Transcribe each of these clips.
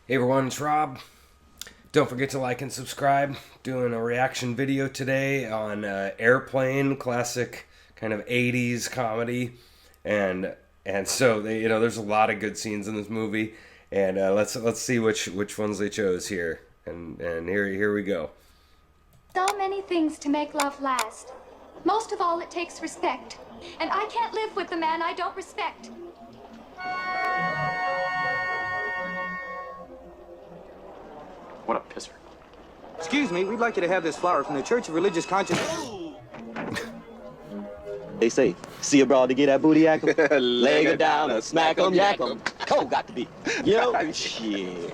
Hey everyone, it's Rob. Don't forget to like and subscribe. Doing a reaction video today on Airplane, classic kind of 80s comedy. And so there's a lot of good scenes in this movie. And let's see which ones they chose here. And here we go. So many things to make love last. Most of all, it takes respect. And I can't live with the man I don't respect. What a pisser. Excuse me, we'd like you to have this flower from the Church of Religious Conscience. They say, see a broad to get that booty yak 'em, leg her down or smack 'em, yak 'em. Cold got to be. You know? Shit.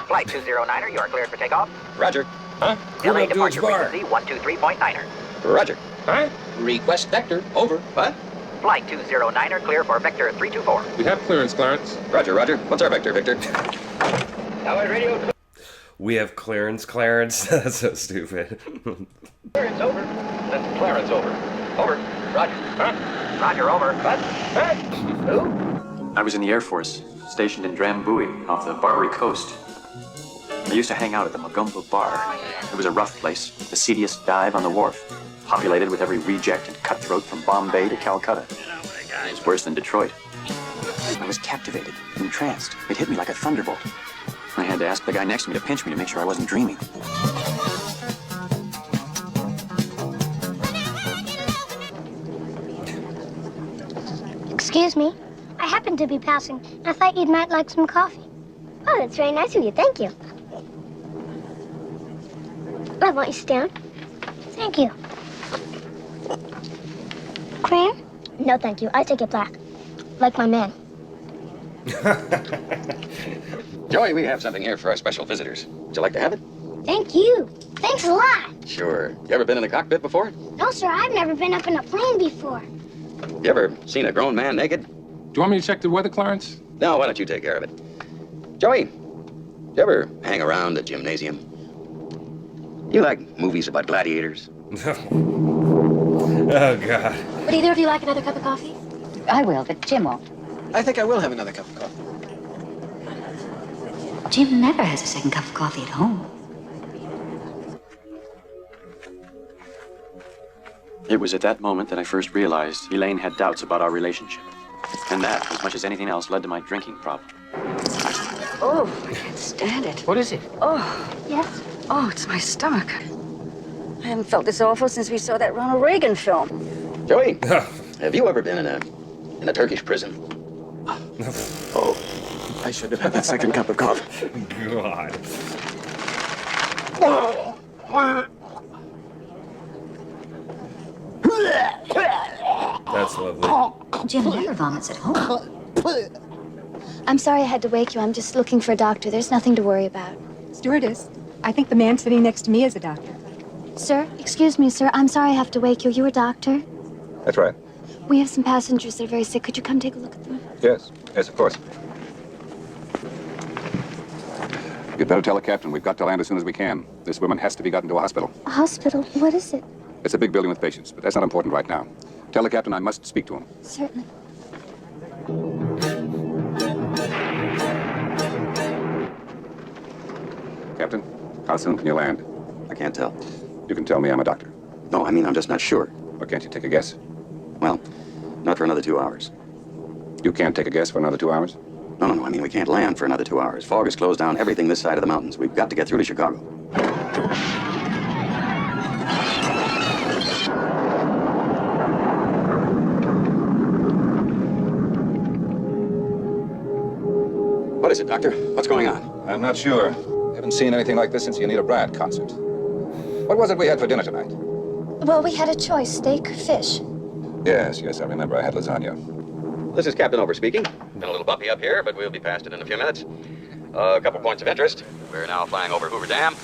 Flight 209er, you are cleared for takeoff. Roger. Huh? LA departure frequency 123.9er. Roger. Huh? Request vector. Over. What? Flight 209er, clear for vector 324. We have clearance, Clarence. Roger, Roger. What's our vector, Victor? Tower radio We have Clarence. That's so stupid. clearance over. That's Clarence, over. Over. Roger. Huh? Roger, over. What? Huh? Who? I was in the Air Force, stationed in Drambuie, off the Barbary coast. I used to hang out at the Magumba Bar. It was a rough place, the seediest dive on the wharf, populated with every reject and cutthroat from Bombay to Calcutta. It was worse than Detroit. I was captivated, entranced. It hit me like a thunderbolt. I had to ask the guy next to me to pinch me to make sure I wasn't dreaming. Excuse me. I happened to be passing, and I thought you might like some coffee. Oh, that's very nice of you. Thank you. I want you to sit down. Thank you. Cream? No, thank you. I take it black. Like my man. Joey, we have something here for our special visitors. Would you like to have it? Thank you. Thanks a lot. Sure. You ever been in the cockpit before? No, sir, I've never been up in a plane before. You ever seen a grown man naked? Do you want me to check the weather, Clarence? No, why don't you take care of it? Joey, you ever hang around the gymnasium? You like movies about gladiators? Oh, God. Would either of you like another cup of coffee? I will, but Jim won't. I think I will have another cup of coffee. Jim never has a second cup of coffee at home. It was at that moment that I first realized Elaine had doubts about our relationship. And that, as much as anything else, led to my drinking problem. Oh, I can't stand it. What is it? Oh, Yes? oh, it's my stomach. I haven't felt this awful since we saw that Ronald Reagan film. Joey, have you ever been in a Turkish prison? Oh, I should have had that second cup of coffee. God. That's lovely. Jim never vomits at home. I'm sorry I had to wake you. I'm just looking for a doctor. There's nothing to worry about. Stewardess, I think the man sitting next to me is a doctor. Sir, excuse me, sir. I'm sorry I have to wake you. You a doctor? That's right. We have some passengers that are very sick. Could you come take a look at them? Yes. Yes, of course. You'd better tell the captain we've got to land as soon as we can. This woman has to be gotten to a hospital. A hospital? What is it? It's a big building with patients, but that's not important right now. Tell the captain I must speak to him. Certainly. Captain, how soon can you land? I can't tell. You can tell me I'm a doctor. No, I mean, I'm just not sure. Or can't you take a guess? Well, not for another 2 hours. You can't take a guess for another 2 hours? No, I mean, we can't land for another 2 hours. Fog has closed down everything this side of the mountains. We've got to get through to Chicago. What is it, Doctor? What's going on? I'm not sure. Haven't seen anything like this since the Anita Bryant concert. What was it we had for dinner tonight? Well, we had a choice, steak or fish. Yes, I remember. I had lasagna. This is Captain Over speaking. Been a little bumpy up here, but we'll be past it in a few minutes. A couple points of interest. We're now flying over Hoover Dam,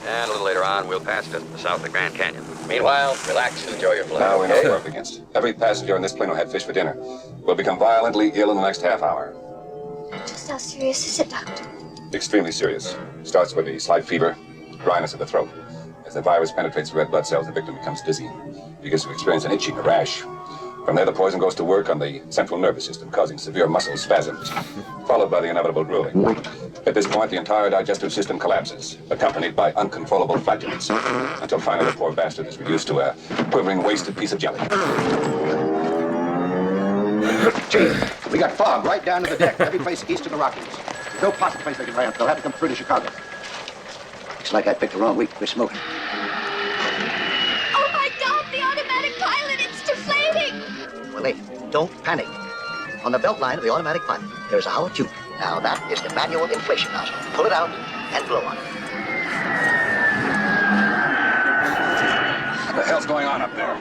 and a little later on, we'll pass just the south of Grand Canyon. Meanwhile, relax and enjoy your flight. Now we know what we're up against. Every passenger in this plane will have fish for dinner. We'll become violently ill in the next half hour. Just how serious is it, doctor? Extremely serious. Starts with a slight fever, dryness of the throat. As the virus penetrates the red blood cells, the victim becomes dizzy. Begins to experience an itching, a rash. From there, the poison goes to work on the central nervous system, causing severe muscle spasms, followed by the inevitable drooling. At this point, the entire digestive system collapses, accompanied by uncontrollable flatulence, until finally the poor bastard is reduced to a quivering, wasted piece of jelly. Chief, we got fog right down to the deck, every place east of the Rockies. There's no possible place they can ramp. They'll have to come through to Chicago. Looks like I picked the wrong week to quit smoking. Oh my God, the automatic pilot, it's deflating! Willie, don't panic. On the belt line of the automatic pilot, there's a hollow tube. Now that is the manual inflation nozzle. Pull it out and blow on it. What the hell's going on up there?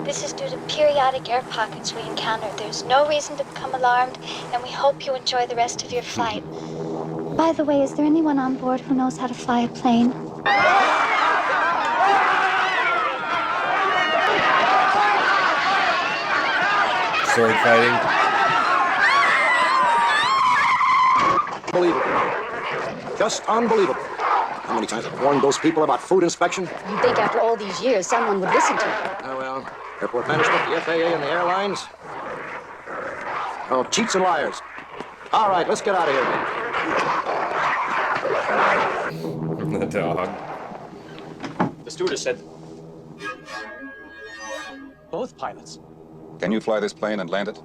This is due to periodic air pockets we encounter. There's no reason to become alarmed, and we hope you enjoy the rest of your flight. By the way, is there anyone on board who knows how to fly a plane? Sword fighting. Unbelievable. Just unbelievable. How many times I've warned those people about food inspection? You'd think after all these years someone would listen to you. Oh, well, airport management, the FAA, and the airlines. Oh, cheats and liars. All right, let's get out of here. The dog. The stewardess said both pilots. Can you fly this plane and land it?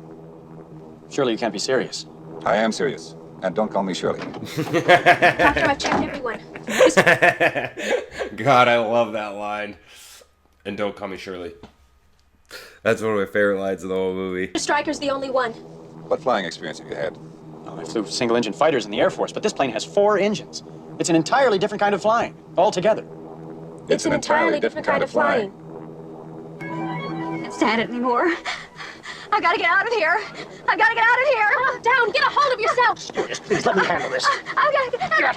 Surely you can't be serious. I am serious. And don't call me Shirley. Doctor, I've checked everyone. God, I love that line. And don't call me Shirley. That's one of my favorite lines of the whole movie. Stryker's the only one. What flying experience have you had? I flew single-engine fighters in the Air Force, but this plane has 4 engines. It's an entirely different kind of flying, altogether. It's an entirely different kind of flying. I can't stand it anymore. I've got to get out of here. I've got to get out of here. Down, get a hold of yourself. Stewardess, please let me handle this. I've got to get out of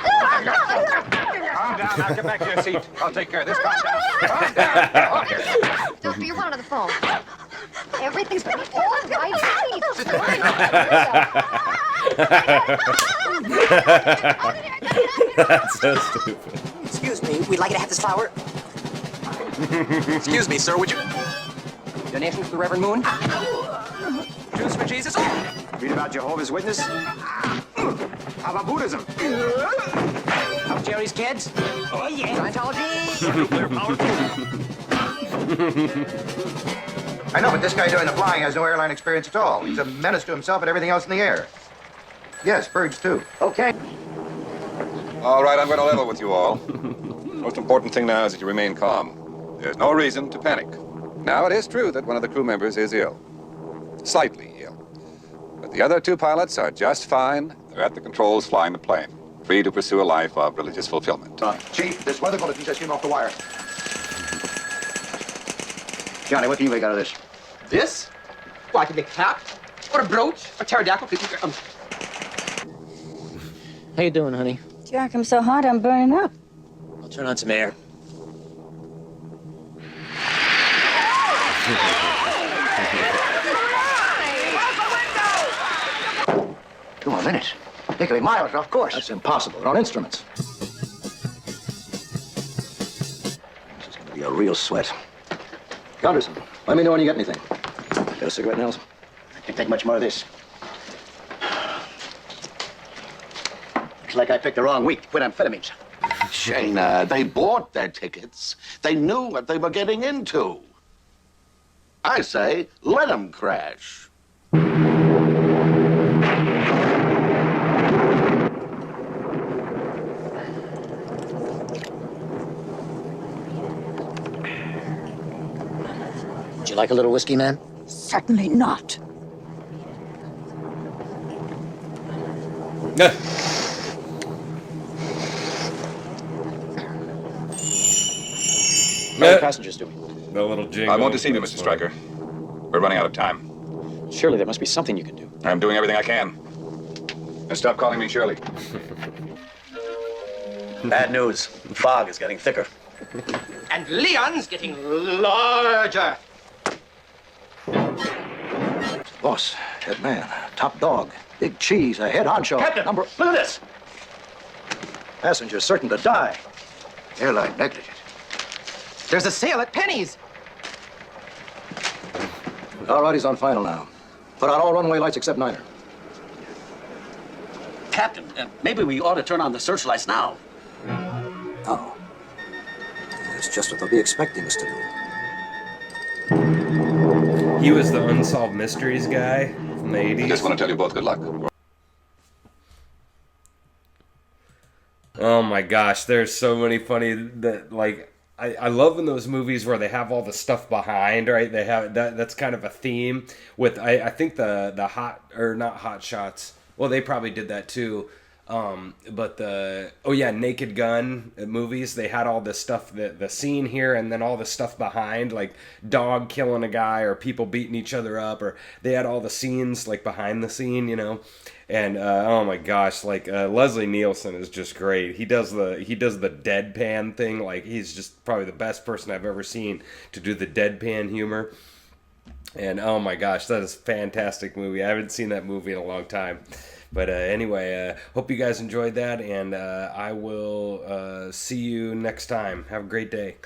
Calm down. Now get back to your seat. I'll take care of this. Calm down. Doctor, you're one on the phone. Everything's been all right. That's so stupid. Excuse me, we'd like you to have this flower. Excuse me, sir, would you... Donation to the Reverend Moon? Juice for Jesus? Read about Jehovah's Witness? How about Buddhism? How about Jerry's kids? Oh, yeah. Scientology? Nuclear power? I know, but this guy doing the flying has no airline experience at all. He's a menace to himself and everything else in the air. Yes, birds too. Okay. All right, I'm going to level with you all. Most important thing now is that you remain calm. There's no reason to panic. Now, it is true that one of the crew members is ill. Slightly ill. But the other 2 pilots are just fine. They're at the controls flying the plane, free to pursue a life of religious fulfillment. Chief, this weather bulletin just came off the wire. Johnny, what can you make out of this? This? Well, I can make a cap, or a brooch, a pterodactyl. How you doing, honey? Jack, I'm so hot, I'm burning up. I'll turn on some air. Come on, minutes. They could be miles off course. That's impossible. They're on instruments. This is going to be a real sweat. Gunderson, let me know when you get anything. Got a cigarette, Nels? Can't take much more of this. Looks like I picked the wrong week to quit amphetamines. Shayna, they bought their tickets. They knew what they were getting into. I say, let them crash. Would you like a little whiskey, man? Certainly not. How many passengers do we? The little jingle. I won't deceive you, Mr. Stryker. We're running out of time. Surely there must be something you can do. I'm doing everything I can. And stop calling me Shirley. Bad news. The fog is getting thicker. And Leon's getting larger. Boss, head man, top dog, big cheese, a head honcho. Captain, number. look at this. Passenger certain to die. Airline negligent. There's a sale at Penny's. All right, he's on final now. Put out all runway lights except Niner. Captain, maybe we ought to turn on the searchlights now. Oh. That's just what they'll be expecting us to do. He was the Unsolved Mysteries guy from the 80s. Just want to tell you both good luck. Oh my gosh, there's so many funny that like I love in those movies where they have all the stuff behind, right? They have that's kind of a theme with I think the hot or not hot shots. Well, they probably did that too. But Naked Gun movies, they had all this stuff, the scene here and then all the stuff behind, like dog killing a guy or people beating each other up, or they had all the scenes like behind the scene, you know. And oh my gosh, like Leslie Nielsen is just great. He does the deadpan thing. Like he's just probably the best person I've ever seen to do the deadpan humor. And oh my gosh, that is a fantastic movie. I haven't seen that movie in a long time. But anyway, hope you guys enjoyed that, and I will see you next time. Have a great day.